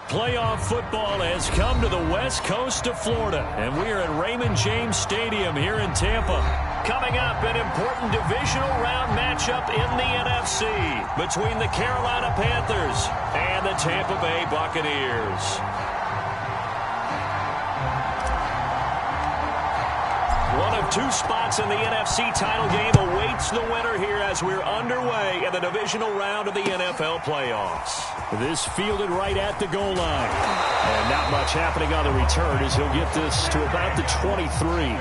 Playoff football has come to the west coast of Florida, and we are at Raymond James Stadium here in Tampa. Coming up, an important divisional round matchup in the NFC between the Carolina Panthers and the Tampa Bay Buccaneers. One of two spots in the NFC title game awaits the winner here as we're underway in the divisional round of the NFL playoffs. This fielded right at the goal line. And not much happening on the return as he'll get this to about the 23.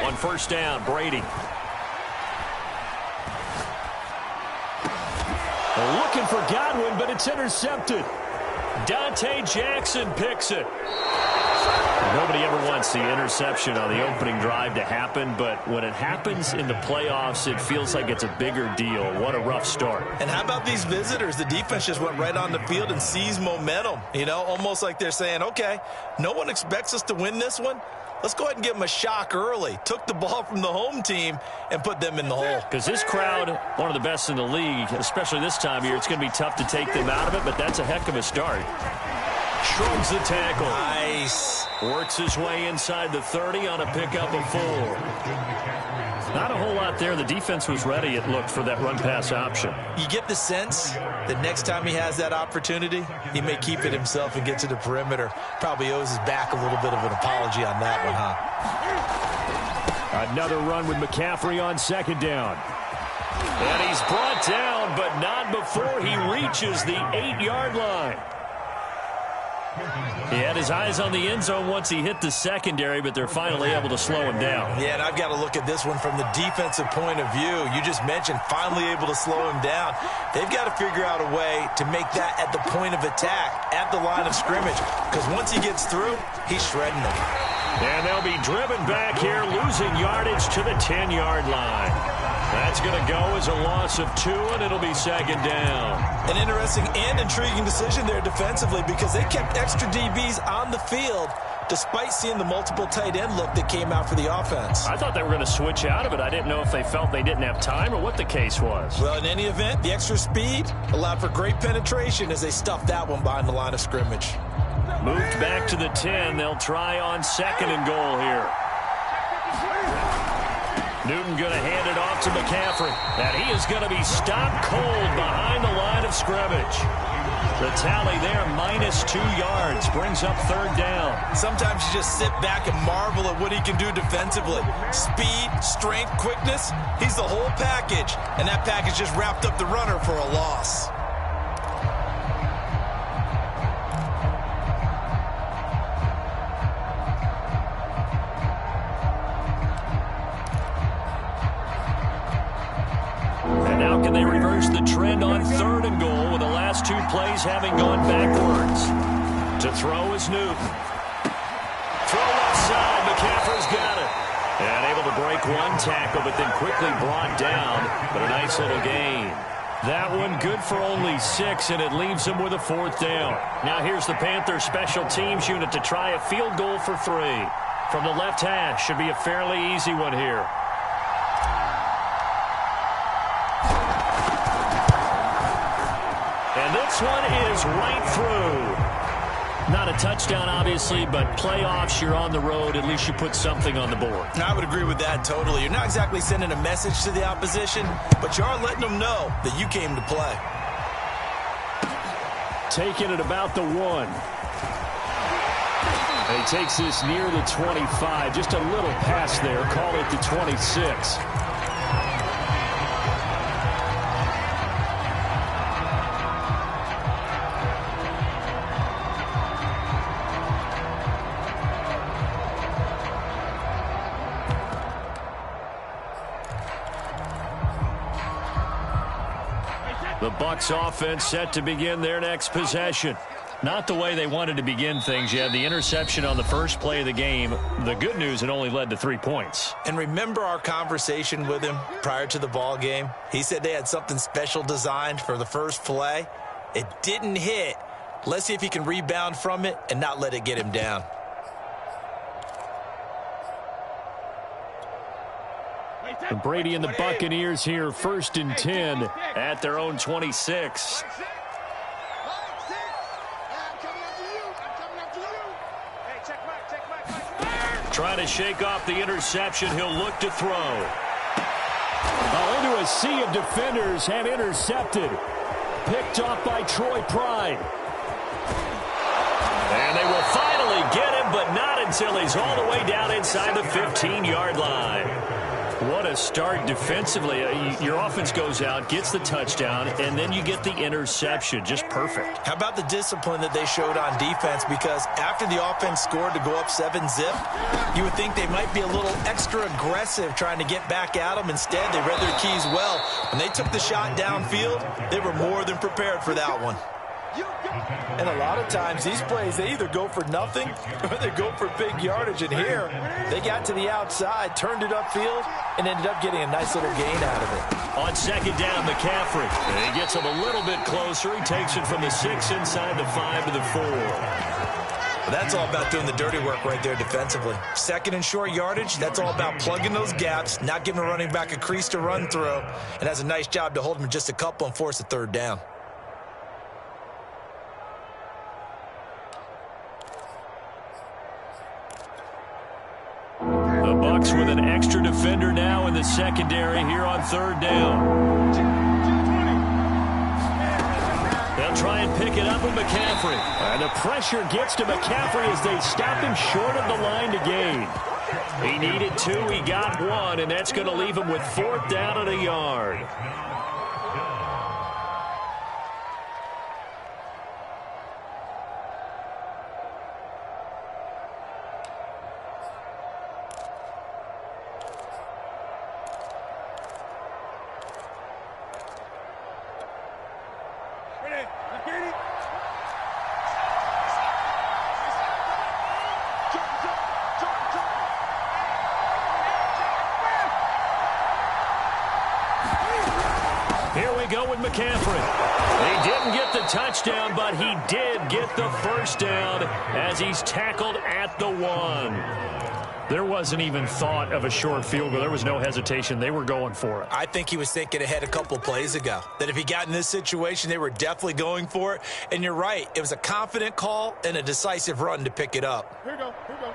On first down, Brady. Looking for Godwin, but it's intercepted. Dante Jackson picks it. Nobody ever wants the interception on the opening drive to happen, but when it happens in the playoffs, it feels like it's a bigger deal. What a rough start. And how about these visitors? The defense just went right on the field and seized momentum. You know, almost like they're saying, okay, no one expects us to win this one. Let's go ahead and give them a shock early. Took the ball from the home team and put them in the hole. Because this crowd, one of the best in the league, especially this time of year, it's going to be tough to take them out of it, but that's a heck of a start. Shrugs the tackle. Nice. Works his way inside the 30 on a pickup of 4. Not a whole lot there. The defense was ready, it looked, for that run-pass option. You get the sense that next time he has that opportunity, he may keep it himself and get to the perimeter. Probably owes his back a little bit of an apology on that one, huh? Another run with McCaffrey on second down. And he's brought down, but not before he reaches the 8-yard line. He had his eyes on the end zone once he hit the secondary, but they're finally able to slow him down. Yeah, and I've got to look at this one from the defensive point of view. You just mentioned finally able to slow him down. They've got to figure out a way to make that at the point of attack, at the line of scrimmage, because once he gets through, he's shredding them. And they'll be driven back here, losing yardage to the 10-yard line. That's going to go as a loss of 2, and it'll be second down. An interesting and intriguing decision there defensively because they kept extra DBs on the field despite seeing the multiple tight end look that came out for the offense. I thought they were going to switch out of it. I didn't know if they felt they didn't have time or what the case was. Well, in any event, the extra speed allowed for great penetration as they stuffed that one behind the line of scrimmage. Moved back to the 10. They'll try on second and goal here. Newton going to hand it off to McCaffrey. And he is going to be stopped cold behind the line of scrimmage. The tally there, -2 yards, brings up third down. Sometimes you just sit back and marvel at what he can do defensively. Speed, strength, quickness, he's the whole package. And that package just wrapped up the runner for a loss. Can they reverse the trend on third and goal with the last 2 plays having gone backwards? To throw is Newton. Throw left side. McCaffrey's got it. And able to break one tackle, but then quickly brought down. But a nice little gain. That one good for only 6, and it leaves him with a 4th down. Now here's the Panthers special teams unit to try a field goal for 3. From the left hash, should be a fairly easy one here. This one is right through. Not a touchdown, obviously, but playoffs, you're on the road. At least you put something on the board. I would agree with that totally. You're not exactly sending a message to the opposition, but you are letting them know that you came to play. Taking it about the 1. And he takes this near the 25. Just a little pass there. Call it the 26. The Bucs offense set to begin their next possession. Not the way they wanted to begin things. You had the interception on the first play of the game. The good news, it only led to 3 points. And remember our conversation with him prior to the ball game? He said they had something special designed for the first play. It didn't hit. Let's see if he can rebound from it and not let it get him down. Brady and the Buccaneers here, 1st and 10 at their own 26. Trying to shake off the interception. He'll look to throw. Into a sea of defenders and intercepted. Picked off by Troy Pride. And they will finally get him, but not until he's all the way down inside the 15-yard line. What a start defensively. Your offense goes out, gets the touchdown, and then you get the interception. Just perfect. How about the discipline that they showed on defense? Because after the offense scored to go up 7-zip, you would think they might be a little extra aggressive trying to get back at them. Instead, they read their keys well. When they took the shot downfield, they were more than prepared for that one. And a lot of times, these plays, they either go for nothing or they go for big yardage. And here, they got to the outside, turned it upfield, and ended up getting a nice little gain out of it. On 2nd down, McCaffrey. And he gets him a little bit closer. He takes it from the 6 inside the 5 to the 4. Well, that's all about doing the dirty work right there defensively. 2nd and short yardage, that's all about plugging those gaps, not giving a running back a crease to run through, and has a nice job to hold him just a couple and force a 3rd down. The Bucs with an extra defender now in the secondary here on 3rd down. They'll try and pick it up with McCaffrey. And the pressure gets to McCaffrey as they stop him short of the line to gain. He needed 2, he got 1, and that's going to leave him with 4th down and a yard. Go with McCaffrey. He didn't get the touchdown, but he did get the 1st down as he's tackled at the 1. There wasn't even thought of a short field goal. There was no hesitation. They were going for it. I think he was thinking ahead a couple plays ago, that if he got in this situation, they were definitely going for it. And you're right. It was a confident call and a decisive run to pick it up. Here we go. Here we go.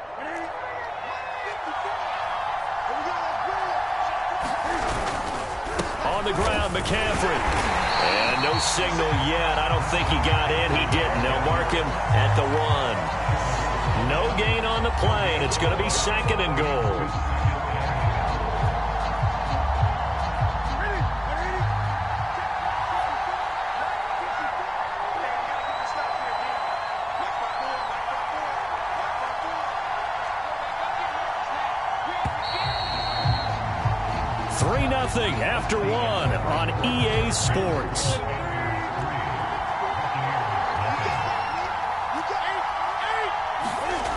On the ground, McCaffrey. And no signal yet. I don't think he got in. He didn't. They'll mark him at the 1. No gain on the play, and it's going to be 2nd and goal. After 1 on EA Sports.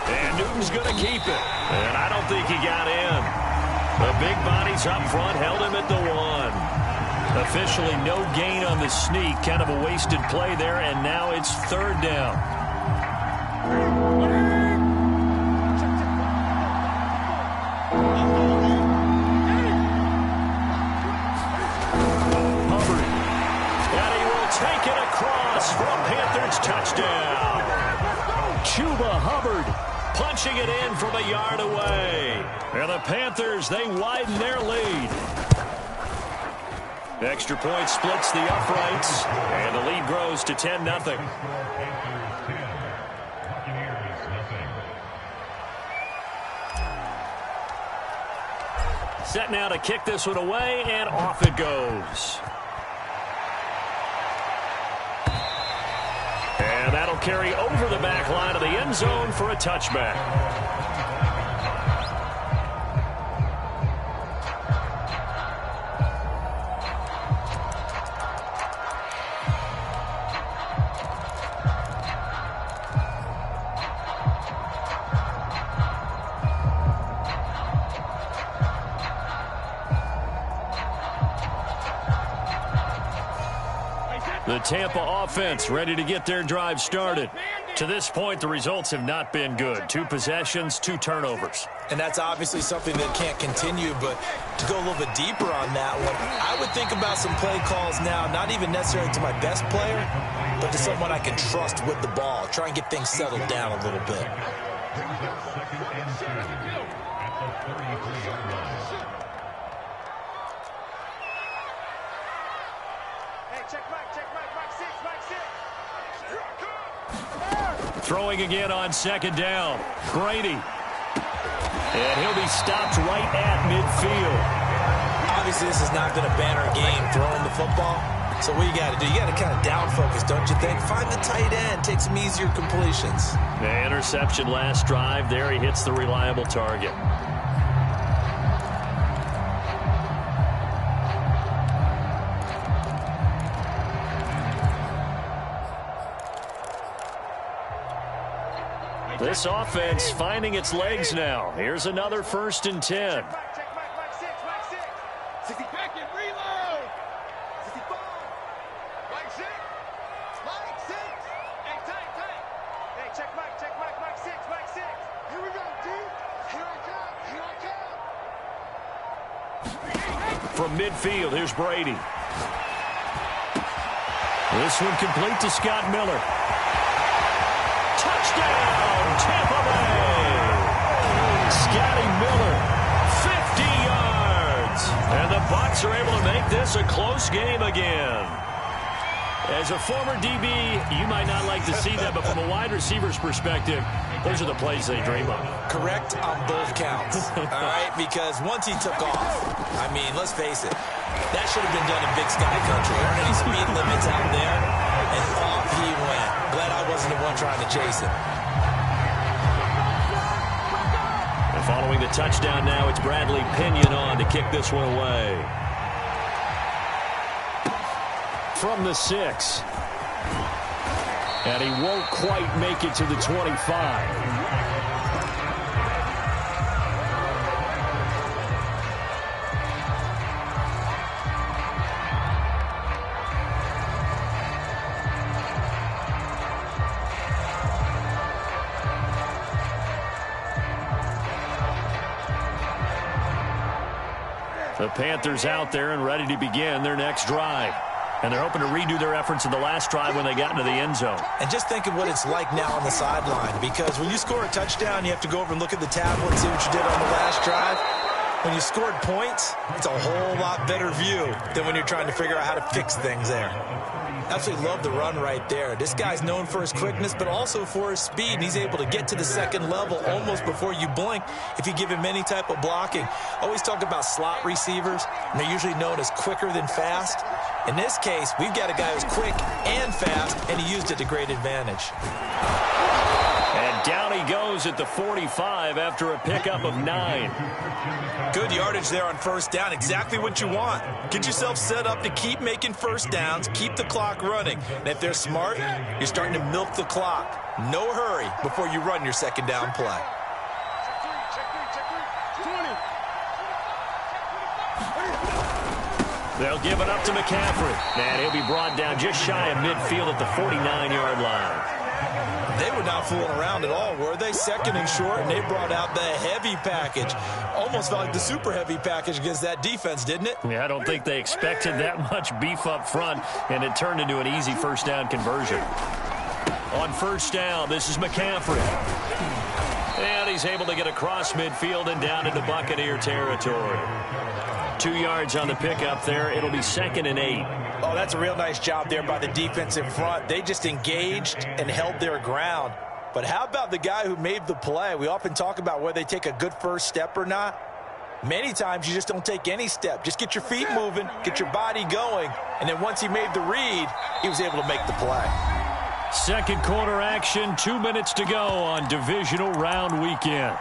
And Newton's going to keep it. And I don't think he got in. The big bodies up front held him at the 1. Officially no gain on the sneak. Kind of a wasted play there, and now it's 3rd down. For a Panthers touchdown. Chuba Hubbard punching it in from a yard away. And the Panthers, they widen their lead. Extra point splits the uprights, and the lead grows to 10-0. Set now to kick this one away, and off it goes. And that'll carry over the back line of the end zone for a touchback. The Tampa offense ready to get their drive started. To this point, the results have not been good. 2 possessions, 2 turnovers. And that's obviously something that can't continue, but to go a little bit deeper on that one, I would think about some play calls now, not even necessarily to my best player, but to someone I can trust with the ball. Try and get things settled down a little bit. Throwing again on 2nd down. Brady. And he'll be stopped right at midfield. Obviously, this has not been a banner game throwing the football. So what you got to do, you got to kind of down focus, don't you think? Find the tight end, take some easier completions. The interception last drive. There he hits the reliable target. This offense finding its legs now. Here's another 1st and 10. From midfield, here's Brady. This one complete to Scott Miller. Touchdown, Tampa Bay! Scotty Miller, 50 yards. And the Bucs are able to make this a close game again. As a former DB, you might not like to see that, but from a wide receiver's perspective, those are the plays they dream of. Correct on both counts, all right? Because once he took off, I mean, let's face it, that should have been done in Big Sky Country. There aren't any speed limits out there, and off he went. Glad I wasn't the one trying to chase him. And following the touchdown now, it's Bradley Pinion on to kick this one away. From the 6. And he won't quite make it to the 25. The Panthers out there and ready to begin their next drive. And they're hoping to redo their efforts in the last drive when they got into the end zone. And just think of what it's like now on the sideline, because when you score a touchdown, you have to go over and look at the tablet and see what you did on the last drive. When you scored points, it's a whole lot better view than when you're trying to figure out how to fix things there. Absolutely love the run right there. This guy's known for his quickness, but also for his speed. And he's able to get to the second level almost before you blink if you give him any type of blocking. Always talk about slot receivers, and they're usually known as quicker than fast. In this case, we've got a guy who's quick and fast, and he used it to great advantage. And down he goes at the 45 after a pickup of 9. Good yardage there on 1st down. Exactly what you want. Get yourself set up to keep making 1st downs, keep the clock running. And if they're smart, you're starting to milk the clock. No hurry before you run your 2nd down play. They'll give it up to McCaffrey. And he'll be brought down just shy of midfield at the 49-yard line. They were not fooling around at all, were they? 2nd and short, and they brought out the heavy package. Almost felt like the super heavy package against that defense, didn't it? Yeah, I don't think they expected that much beef up front, and it turned into an easy 1st down conversion. On 1st down, this is McCaffrey. And he's able to get across midfield and down into Buccaneer territory. 2 yards on the pickup there. It'll be 2nd and 8. Oh, that's a real nice job there by the defense in front. They just engaged and held their ground. But how about the guy who made the play? We often talk about whether they take a good first step or not. Many times you just don't take any step. Just get your feet moving, get your body going, and then once he made the read, he was able to make the play. 2nd quarter action, 2 minutes to go on Divisional Round Weekend.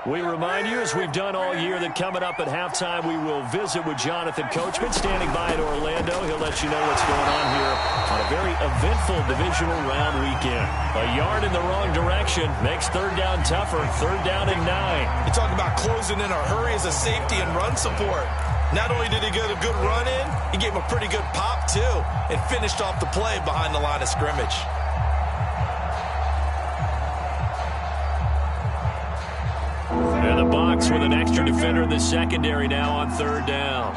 We remind you, as we've done all year, that coming up at halftime, we will visit with Jonathan Coachman, standing by at Orlando. He'll let you know what's going on here on a very eventful divisional round weekend. A yard in the wrong direction makes third down tougher. Third down and 9. You talk about closing in a hurry as a safety and run support. Not only did he get a good run in, he gave him a pretty good pop too and finished off the play behind the line of scrimmage. And the Bucs with an extra defender in the secondary now on third down.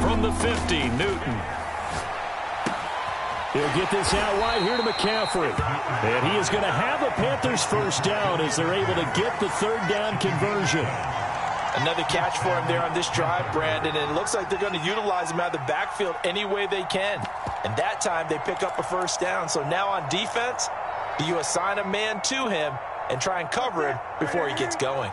From the 50, Newton. He'll get this out wide here to McCaffrey. And he is going to have a Panthers first down as they're able to get the third down conversion. Another catch for him there on this drive, Brandon, and it looks like they're going to utilize him out of the backfield any way they can. And that time they pick up a first down. So now on defense, do you assign a man to him and try and cover him before he gets going?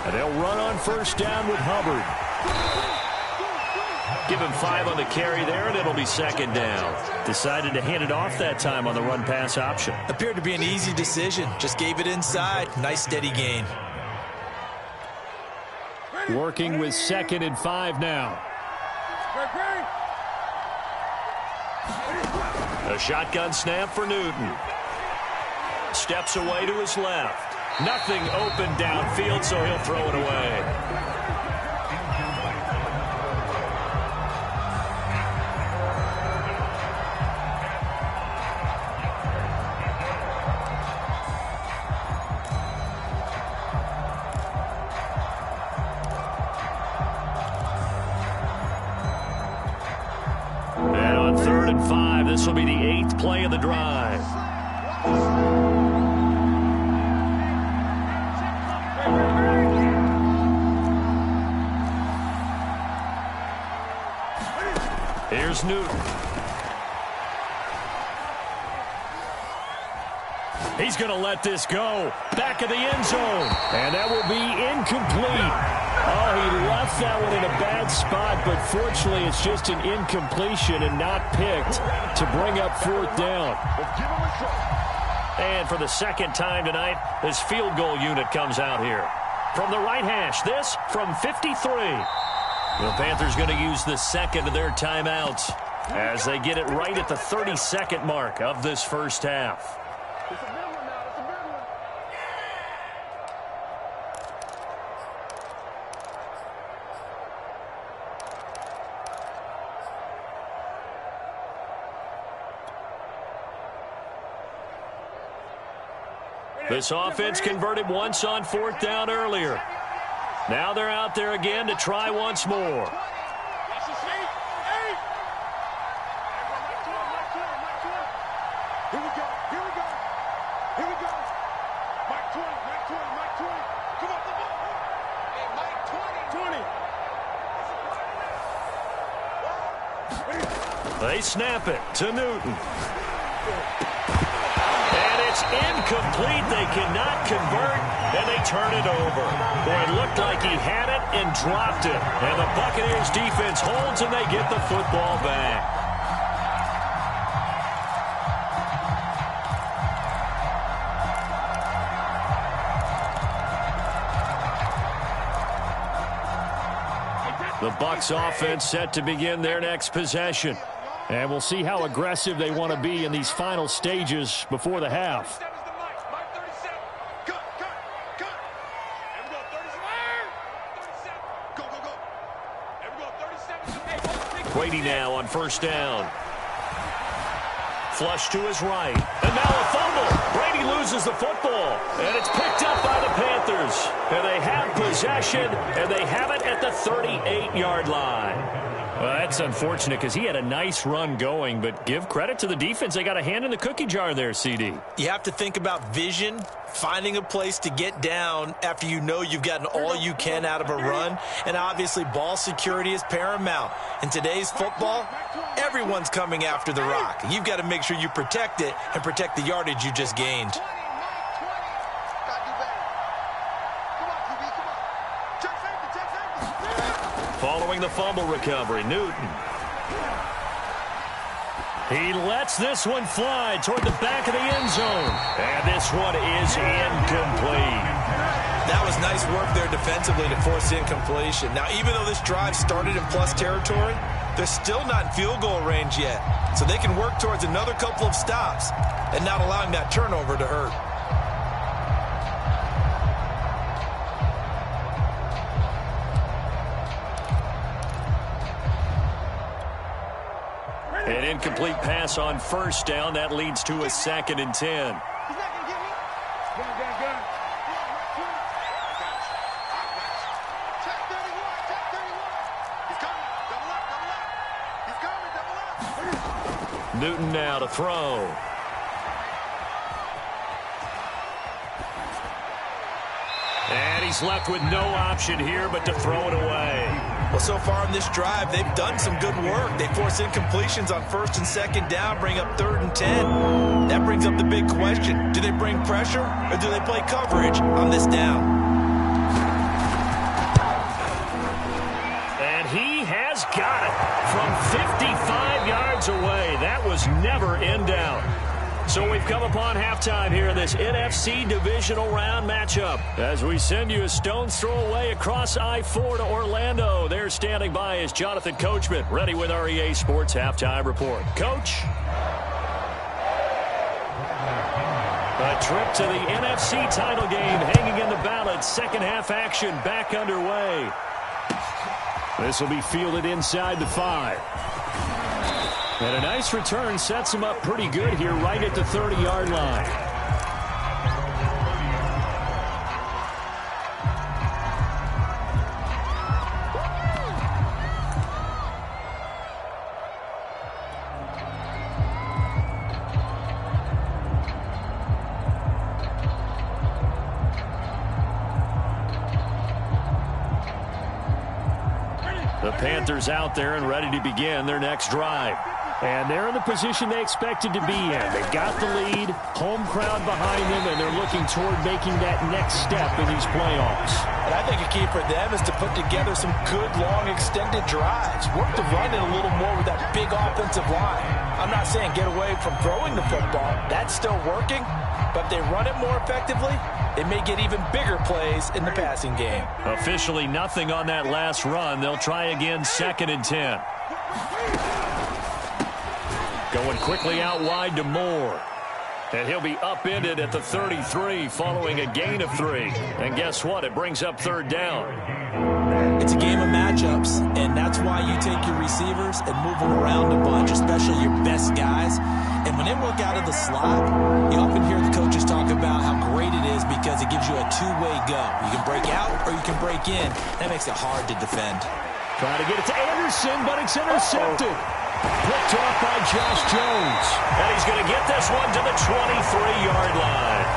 And they'll run on first down with Hubbard. Give him 5 on the carry there, and it'll be second down. Decided to hand it off that time on the run-pass option. Appeared to be an easy decision. Just gave it inside. Nice steady gain. Working with 2nd and 5 now. A shotgun snap for Newton. Steps away to his left. Nothing open downfield, so he'll throw it away. And on 3rd and 5, this will be the 8th play of the drive. Here's Newton. He's going to let this go. Back of the end zone. And that will be incomplete. Oh, he left that one in a bad spot, but fortunately it's just an incompletion and not picked to bring up 4th down. And for the second time tonight, this field goal unit comes out here. From the right hash, this from 53. The Panthers going to use the second of their timeouts as they get it right at the 32nd mark of this first half. This offense converted once on 4th down earlier. Now they're out there again to try once more. They snap it to Newton. It's incomplete. They cannot convert, and they turn it over. Boy, it looked like he had it and dropped it. And the Buccaneers defense holds, and they get the football back. The Bucs offense set to begin their next possession. And we'll see how aggressive they want to be in these final stages before the half. Brady now on first down. Flush to his right. And now a fumble. Brady loses the football. And it's picked up by the Panthers. And they have possession. And they have it at the 38-yard line. Well, that's unfortunate because he had a nice run going, but give credit to the defense. They got a hand in the cookie jar there, CD. You have to think about vision, finding a place to get down after you know you've gotten all you can out of a run, and obviously ball security is paramount. In today's football, everyone's coming after the rock. You've got to make sure you protect it and protect the yardage you just gained. Following the fumble recovery, Newton. He lets this one fly toward the back of the end zone. And this one is incomplete. That was nice work there defensively to force incompletion. Now, even though this drive started in plus territory, they're still not in field goal range yet. So they can work towards another couple of stops and not allowing that turnover to hurt. An incomplete pass on first down. That leads to a 2nd and 10. Newton now to throw. And he's left with no option here but to throw it away. Well, so far in this drive, they've done some good work. They force incompletions on 1st and 2nd down, bring up 3rd and 10. That brings up the big question. Do they bring pressure or do they play coverage on this down? And he has got it from 55 yards away. That was never in doubt. So we've come upon halftime here in this NFC Divisional Round matchup. As we send you a stone's throw away across I-4 to Orlando. There standing by is Jonathan Coachman, ready with our EA Sports Halftime Report. Coach? A trip to the NFC title game hanging in the balance. Second half action back underway. This will be fielded inside the 5. And a nice return sets him up pretty good here right at the 30-yard line. The Panthers out there and ready to begin their next drive. And they're in the position they expected to be in. They've got the lead, home crowd behind them, and they're looking toward making that next step in these playoffs. And I think a key for them is to put together some good, long, extended drives. Work the run in a little more with that big offensive line. I'm not saying get away from throwing the football. That's still working. But if they run it more effectively, it may get even bigger plays in the passing game. Officially nothing on that last run. They'll try again 2nd and 10. Going quickly out wide to Moore. And he'll be upended at the 33 following a gain of 3. And guess what? It brings up 3rd down. It's a game of matchups, and that's why you take your receivers and move them around a bunch, especially your best guys. And when they work out of the slot, you often hear the coaches talk about how great it is because it gives you a two-way go. You can break out or you can break in. That makes it hard to defend. Trying to get it to Anderson, but it's intercepted. Picked off by Josh Jones. And he's going to get this one to the 23-yard line.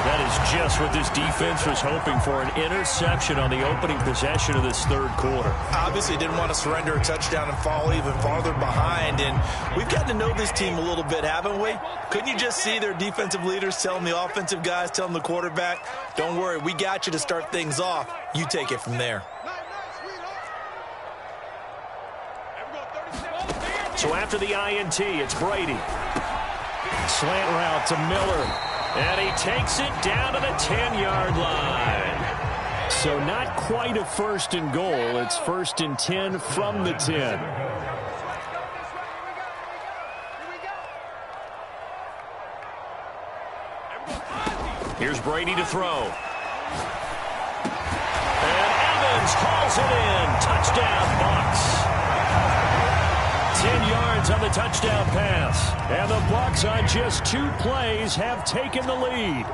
That is just what this defense was hoping for, an interception on the opening possession of this 3rd quarter. Obviously didn't want to surrender a touchdown and fall even farther behind. And we've gotten to know this team a little bit, haven't we? Couldn't you just see their defensive leaders telling the offensive guys, telling the quarterback, don't worry, we got you to start things off. You take it from there. So after the INT, it's Brady. Slant route to Miller. And he takes it down to the 10-yard line. So not quite a 1st and goal. It's 1st and 10 from the 10. Here's Brady to throw. And Evans hauls it in. Touchdown, Bucs. 10 yards on the touchdown pass. And the Bucs on just 2 plays have taken the lead.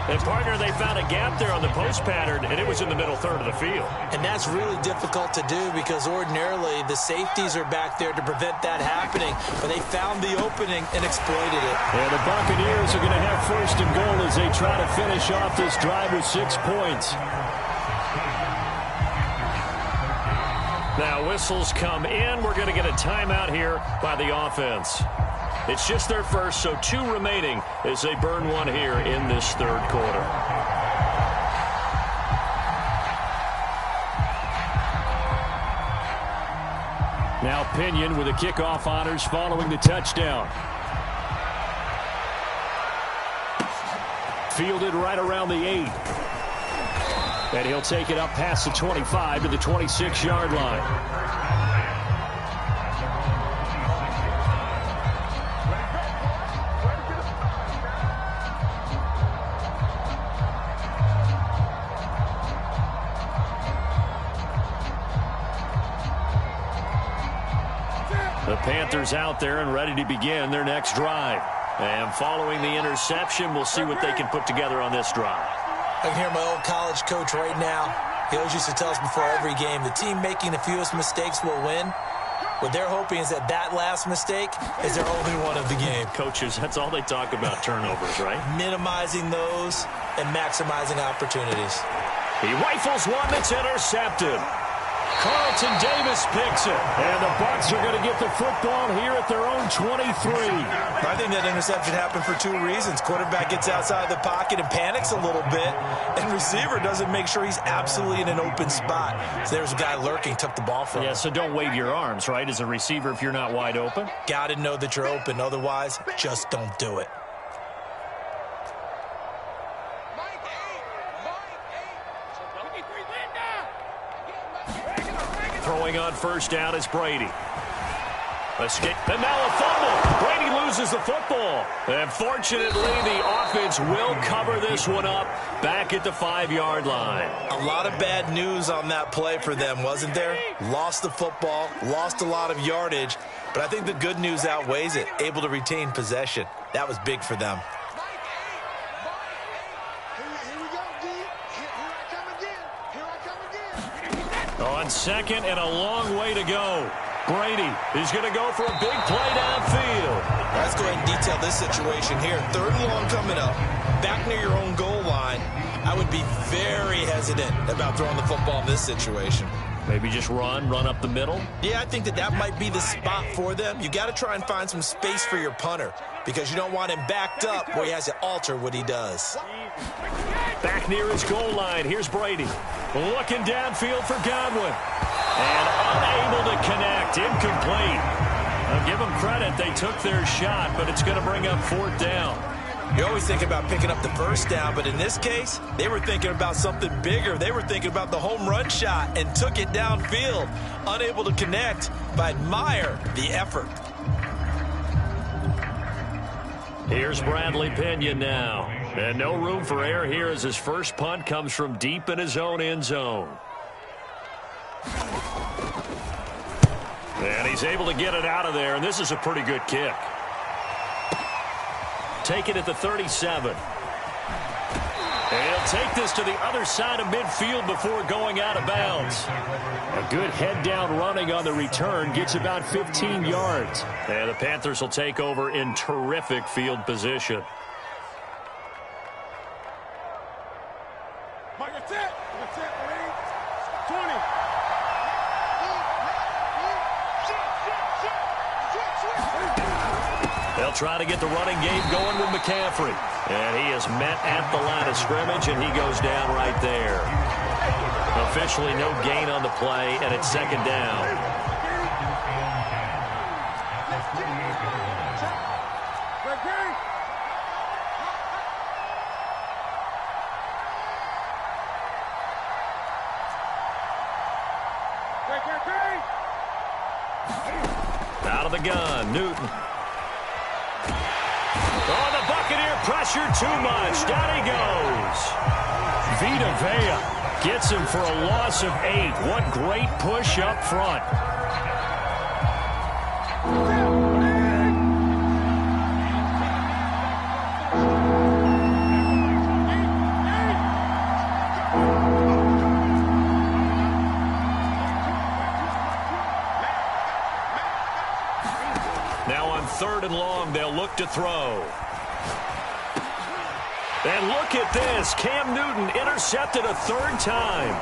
And partner, they found a gap there on the post pattern, and it was in the middle 3rd of the field. And that's really difficult to do because ordinarily the safeties are back there to prevent that happening. But they found the opening and exploited it. And the Buccaneers are going to have 1st and goal as they try to finish off this drive with 6 points. Now whistles come in. We're going to get a timeout here by the offense. It's just their first, so 2 remaining as they burn one here in this 3rd quarter. Now Pinion with the kickoff honors following the touchdown. Fielded right around the 8. And he'll take it up past the 25 to the 26-yard line. The Panthers out there and ready to begin their next drive. And following the interception, we'll see what they can put together on this drive. I can hear my old college coach right now. He always used to tell us before every game, the team making the fewest mistakes will win. What they're hoping is that last mistake is their only one of the game. Coaches, that's all they talk about, turnovers, right? Minimizing those and maximizing opportunities. He rifles one that's intercepted. Carlton Davis picks it. And the Bucs are going to get the football here at their own 23. I think that interception happened for two reasons. Quarterback gets outside the pocket and panics a little bit. And receiver doesn't make sure he's absolutely in an open spot. So there's a guy lurking, took the ball from him. Yeah, so don't wave your arms, right, as a receiver if you're not wide open. Got to know that you're open. Otherwise, just don't do it. Throwing on first down is Brady. Escape, and now a fumble. Brady loses the football. And fortunately, the offense will cover this one up back at the 5-yard line. A lot of bad news on that play for them, wasn't there? Lost the football, lost a lot of yardage, but I think the good news outweighs it. Able to retain possession. That was big for them. On second and a long way to go. Brady is going to go for a big play downfield. Let's go ahead and detail this situation here. 3rd and long coming up. Back near your own goal line. I would be very hesitant about throwing the football in this situation. Maybe just run up the middle? Yeah, I think that might be the spot for them. You got to try and find some space for your punter because you don't want him backed up where he has to alter what he does. Back near his goal line. Here's Brady. Looking downfield for Godwin. And unable to connect. Incomplete. I'll give them credit. They took their shot, but it's going to bring up 4th down. You always think about picking up the first down, but in this case, they were thinking about something bigger. They were thinking about the home run shot and took it downfield. Unable to connect, but I admire the effort. Here's Bradley Pinion now. And no room for error here as his first punt comes from deep in his own end zone. And he's able to get it out of there, and this is a pretty good kick. Take it at the 37. And he'll take this to the other side of midfield before going out of bounds. A good head-down running on the return gets about 15 yards. And the Panthers will take over in terrific field position. They'll try to get the running game going with McCaffrey. And he is met at the line of scrimmage, and he goes down right there. Officially no gain on the play, and it's 2nd down. Out of the gun, Newton. Oh, the Buccaneer pressure too much. Down he goes. Vita Vea gets him for a loss of 8. What great push up front. Now on 3rd and long, they'll look to throw. And look at this. Cam Newton intercepted a 3rd time.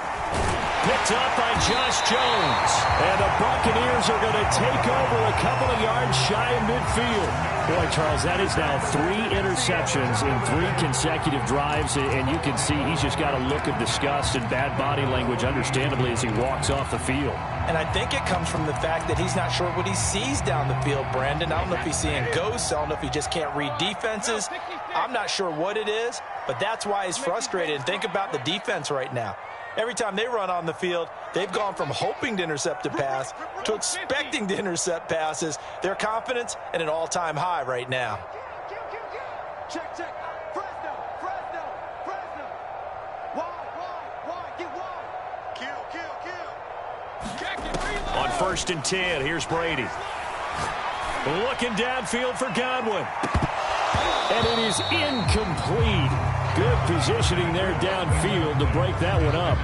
Picked up by Josh Jones. And the Buccaneers are going to take over a couple of yards shy of midfield. Boy, Charles, that is now 3 interceptions in 3 consecutive drives, and you can see he's just got a look of disgust and bad body language, understandably, as he walks off the field. And I think it comes from the fact that he's not sure what he sees down the field, Brandon. I don't know if he's seeing ghosts. I don't know if he just can't read defenses. I'm not sure what it is, but that's why he's frustrated. And think about the defense right now. Every time they run on the field, they've gone from hoping to intercept a pass to expecting to intercept passes. Their confidence at an all-time high right now. Check. Fresno. Wide. Get wide. Kill. Check it, reload. On 1st and 10, here's Brady. Looking downfield for Godwin. And it is incomplete. Good positioning there downfield to break that one up.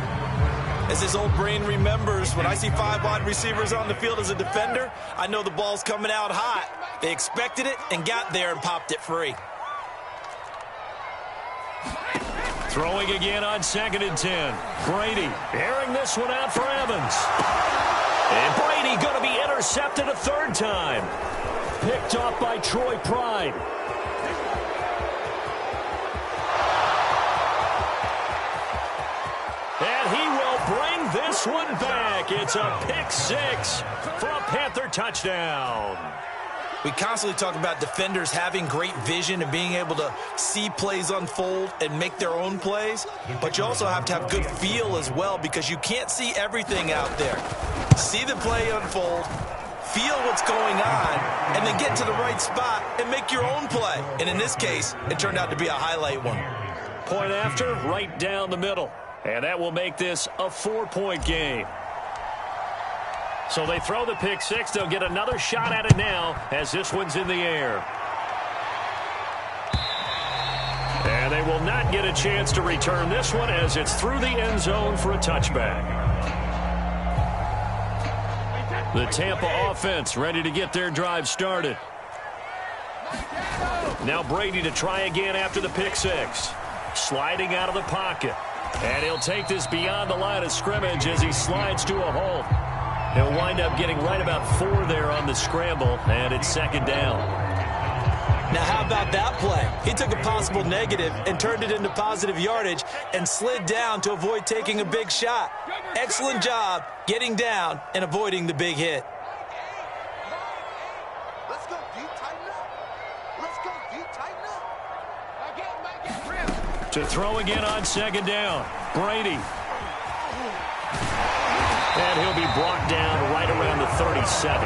As his old brain remembers, when I see 5 wide receivers on the field as a defender, I know the ball's coming out hot. They expected it and got there and popped it free. Throwing again on 2nd and 10. Brady airing this one out for Evans. And Brady going to be intercepted a 3rd time. Picked off by Troy Pride. And he will bring this one back. It's a pick 6 for a Panther touchdown. We constantly talk about defenders having great vision and being able to see plays unfold and make their own plays. But you also have to have good feel as well, because you can't see everything out there. See the play unfold, feel what's going on, and then get to the right spot and make your own play. And in this case, it turned out to be a highlight one. Point after, right down the middle. And that will make this a 4-point game. So they throw the pick 6. They'll get another shot at it now as this one's in the air. And they will not get a chance to return this one as it's through the end zone for a touchback. The Tampa offense ready to get their drive started. Now Brady to try again after the pick 6. Sliding out of the pocket. And he'll take this beyond the line of scrimmage as he slides to a halt. He'll wind up getting right about 4 there on the scramble, and it's 2nd down. Now, how about that play? He took a possible negative and turned it into positive yardage and slid down to avoid taking a big shot. Excellent job getting down and avoiding the big hit. Let's go deep, tighten up. To throw again on 2nd down. Brady. And he'll be brought down right around the 37.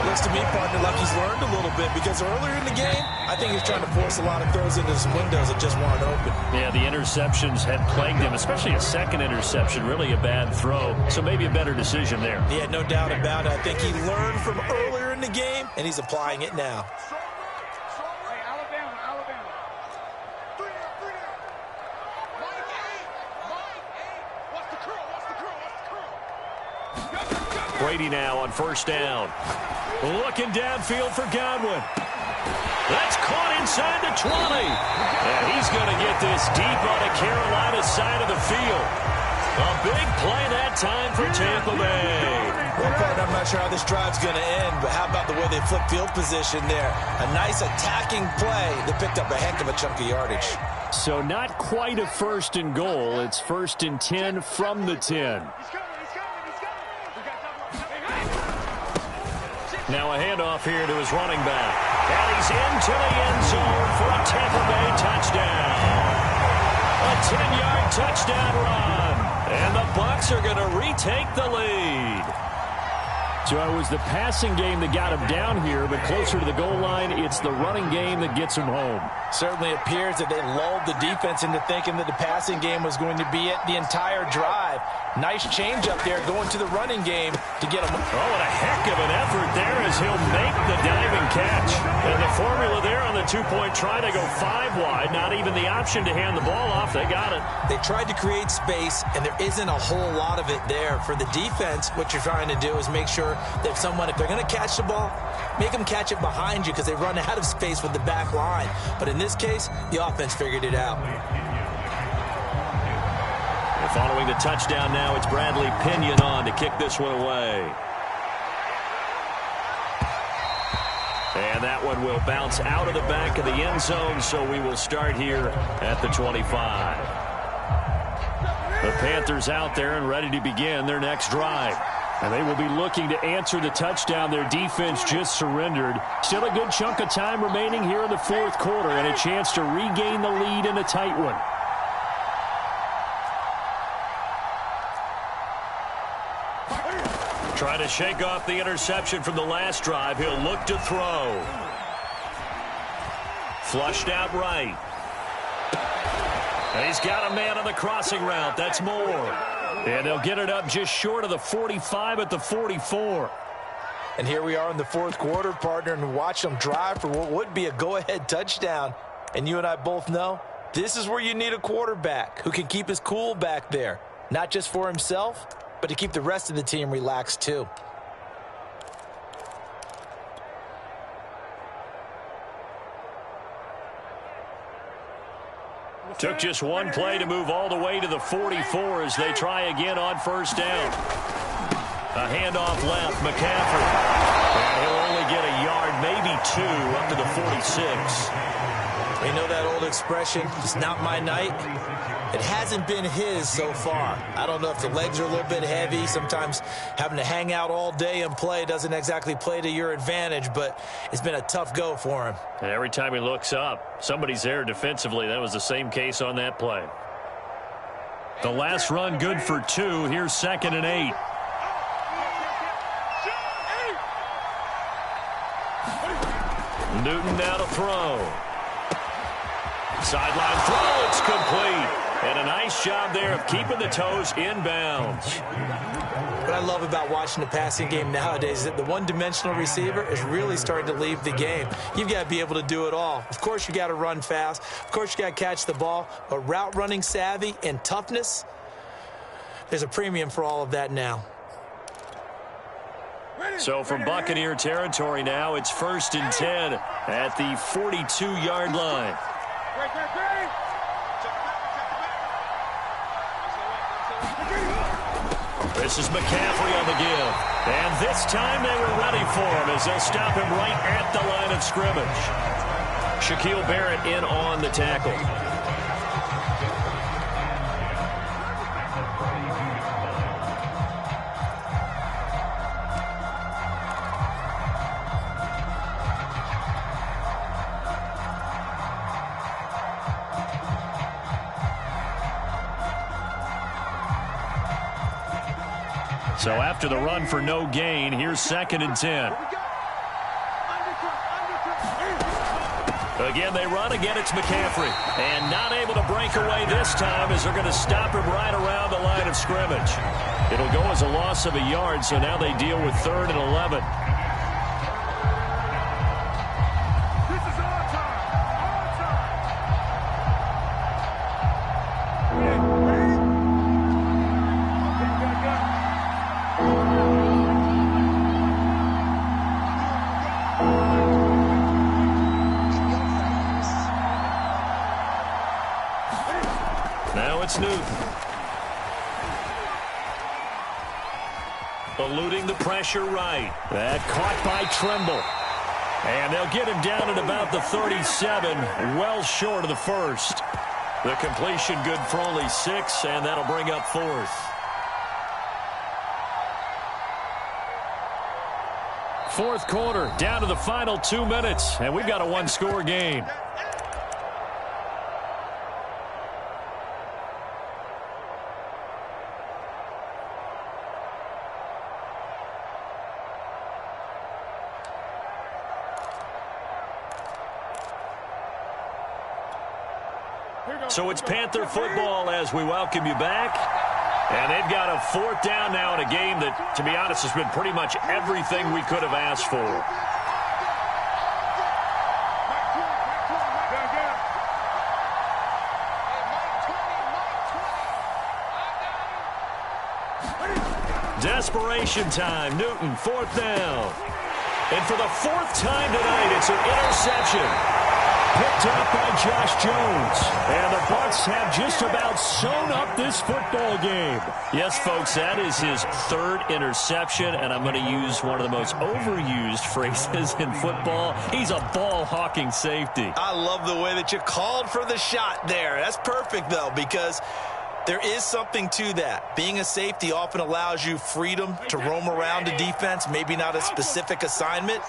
Looks to me, partner, like he's learned a little bit, because earlier in the game, I think he's trying to force a lot of throws into some windows that just weren't open. Yeah, the interceptions had plagued him, especially a 2nd interception, really a bad throw. So maybe a better decision there. Yeah, no doubt about it. I think he learned from earlier in the game, and he's applying it now. Brady now on 1st down. Looking downfield for Godwin. That's caught inside the 20. And he's going to get this deep on the Carolina side of the field. A big play that time for Tampa Bay. Well, partner, I'm not sure how this drive's going to end, but how about the way they flip field position there? A nice attacking play that picked up a heck of a chunk of yardage. So not quite a 1st and goal. It's 1st and 10 from the 10. Now a handoff here to his running back. And he's into the end zone for a Tampa Bay touchdown. A 10-yard touchdown run. And the Bucs are going to retake the lead. So it was the passing game that got him down here, but closer to the goal line, it's the running game that gets him home. Certainly appears that they lulled the defense into thinking that the passing game was going to be it the entire drive. Nice change up there going to the running game to get him. Oh, and a heck of an effort there as he'll make the diving catch. And the formula there on the 2-point try to go 5 wide. Not even the option to hand the ball off. They got it. They tried to create space, and there isn't a whole lot of it there. For the defense, what you're trying to do is make sure that if they're going to catch the ball, make them catch it behind you because they run out of space with the back line. But in this case, the offense figured it out. Following the touchdown now, it's Bradley Pinion on to kick this one away. And that one will bounce out of the back of the end zone, so we will start here at the 25. The Panthers out there and ready to begin their next drive. And they will be looking to answer the touchdown their defense just surrendered. Still a good chunk of time remaining here in the fourth quarter and a chance to regain the lead in a tight one. Trying to shake off the interception from the last drive. He'll look to throw. Flushed out right. And he's got a man on the crossing route. That's Moore. And they'll get it up just short of the 45 at the 44. And here we are in the fourth quarter, partner, and watch them drive for what would be a go-ahead touchdown. And you and I both know this is where you need a quarterback who can keep his cool back there. Not just for himself, but to keep the rest of the team relaxed too. Took just one play to move all the way to the 44 as they try again on first down. A handoff left, McCaffrey. And he'll only get a yard, maybe two, up to the 46. You know that old expression, it's not my night? It hasn't been his so far. I don't know if the legs are a little bit heavy. Sometimes having to hang out all day and play doesn't exactly play to your advantage, but it's been a tough go for him. And every time he looks up, somebody's there defensively. That was the same case on that play. The last run good for two. Here's 2nd and 8. Newton now to throw. Sideline throw, it's complete. And a nice job there of keeping the toes inbounds. What I love about watching the passing game nowadays is that the one-dimensional receiver is really starting to leave the game. You've got to be able to do it all. Of course, you got to run fast. Of course, you got to catch the ball. But route running savvy and toughness, there's a premium for all of that now. So from Buccaneer territory now, it's 1st and 10 at the 42-yard line. This is McCaffrey on the give. And this time they were ready for him as they'll stop him right at the line of scrimmage. Shaquille Barrett in on the tackle. So after the run for no gain, here's 2nd and 10. Again, they run. Again, it's McCaffrey. And not able to break away this time as they're going to stop him right around the line of scrimmage. It'll go as a loss of a yard, so now they deal with 3rd and 11. Now it's Newton. Eluding the pressure right. That caught by Tremble. And they'll get him down at about the 37, well short of the first. The completion good for only 6, and that'll bring up 4th. Fourth quarter, down to the final 2 minutes, and we've got a one-score game. So it's Panther football as we welcome you back. And they've got a 4th down now in a game that, to be honest, has been pretty much everything we could have asked for. Desperation time. Newton, 4th down. And for the 4th time tonight, it's an interception. Picked up by Josh Jones. And the Bucs have just about sewn up this football game. Yes, folks, that is his third interception, and I'm going to use one of the most overused phrases in football. He's a ball-hawking safety. I love the way that you called for the shot there. That's perfect, though, because there is something to that. Being a safety often allows you freedom to roam around the defense, maybe not a specific assignment.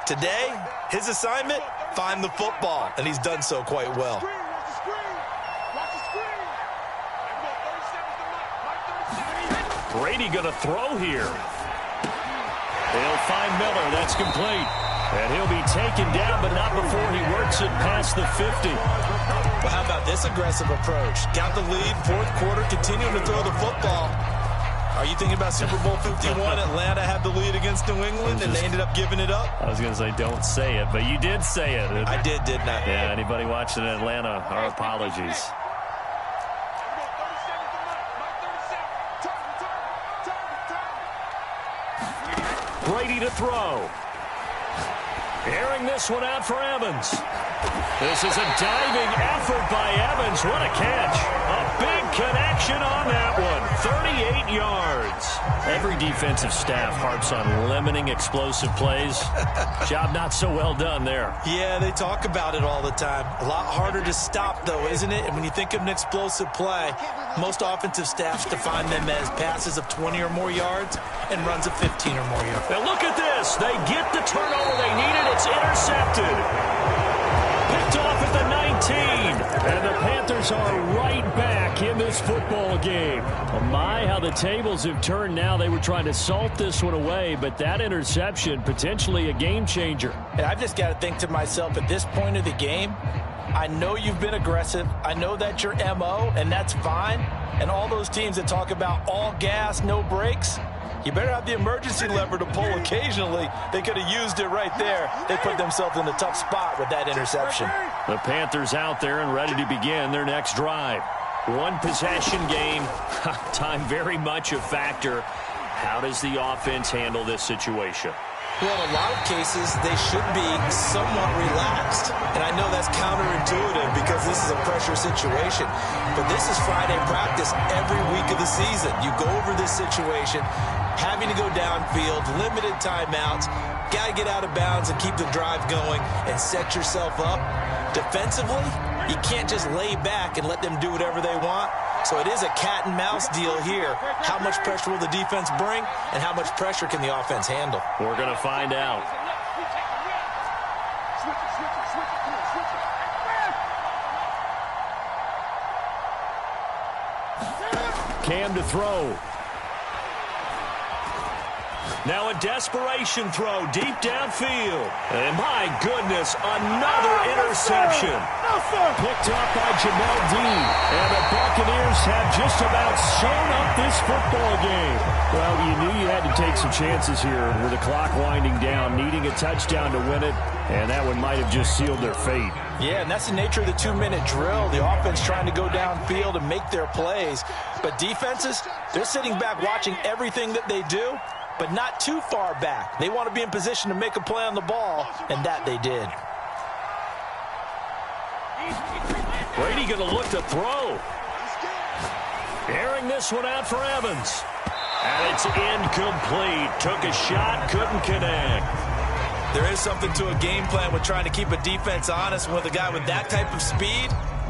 Today, his assignment, find the football, and he's done so quite well. Brady going to throw here. They'll find Miller. That's complete. And he'll be taken down, but not before he works it past the 50. Well, how about this aggressive approach? Got the lead, fourth quarter, continuing to throw the football. Are you thinking about Super Bowl 51? Atlanta had the lead against New England, and they ended up giving it up? I was going to say don't say it, but you did say it. I did, didn't I? Yeah, anybody watching Atlanta, our apologies. Brady to throw. Airing this one out for Evans. This is a diving effort by Evans. What a catch. A big connection on that one. 38 yards. Every defensive staff harps on limiting explosive plays. Job not so well done there. Yeah, they talk about it all the time. A lot harder to stop, though, isn't it? And when you think of an explosive play, most offensive staffs define them as passes of 20 or more yards and runs of 15 or more yards. Now look at this. They get the turnover they needed. It's intercepted. Picked off at the 19. And the Panthers are right back in this football game. Oh my, how the tables have turned now. They were trying to salt this one away, but that interception, potentially a game changer. And I've just got to think to myself, at this point of the game, I know you've been aggressive. I know that's your MO, and that's fine. And all those teams that talk about all gas, no brakes, you better have the emergency lever to pull occasionally. They could have used it right there. They put themselves in a tough spot with that interception. The Panthers out there and ready to begin their next drive. One possession game. Time very much a factor. How does the offense handle this situation? Well, in a lot of cases, they should be somewhat relaxed. And I know that's counterintuitive because this is a pressure situation. But this is Friday practice every week of the season. You go over this situation, having to go downfield, limited timeouts, got to get out of bounds and keep the drive going and set yourself up. Defensively, you can't just lay back and let them do whatever they want. So it is a cat-and-mouse deal here. How much pressure will the defense bring, and how much pressure can the offense handle? We're going to find out. Cam to throw. Now a desperation throw deep downfield. And my goodness, another interception. Picked up by Jamel Dean. And the Buccaneers have just about sewn up this football game. Well, you knew you had to take some chances here with the clock winding down, needing a touchdown to win it. And that one might have just sealed their fate. Yeah, and that's the nature of the 2-minute drill. The offense trying to go downfield and make their plays. But defenses, they're sitting back watching everything that they do, but not too far back. They want to be in position to make a play on the ball, and that they did. Brady going to look to throw. Airing this one out for Evans. And it's incomplete. Took a shot, couldn't connect. There is something to a game plan with trying to keep a defense honest. With a guy with that type of speed,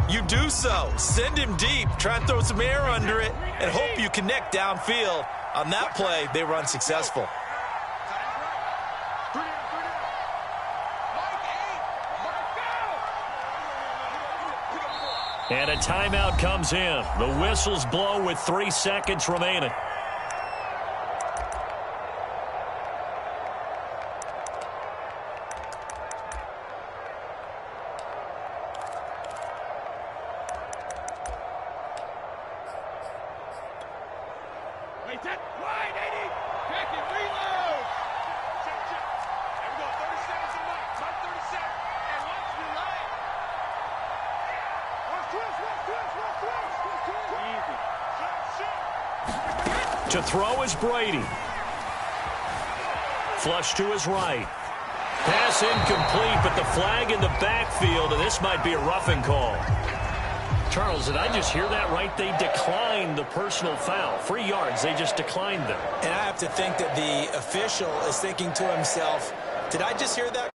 you do so. Send him deep, try and throw some air under it, and hope you connect downfield. On that play, they run successful. And a timeout comes in. The whistles blow with 3 seconds remaining. To throw is Brady. Flush to his right. Pass incomplete, but the flag in the backfield, and this might be a roughing call. Charles, did I just hear that right? They declined the personal foul. 3 yards, they just declined them. And I have to think that the official is thinking to himself, did I just hear that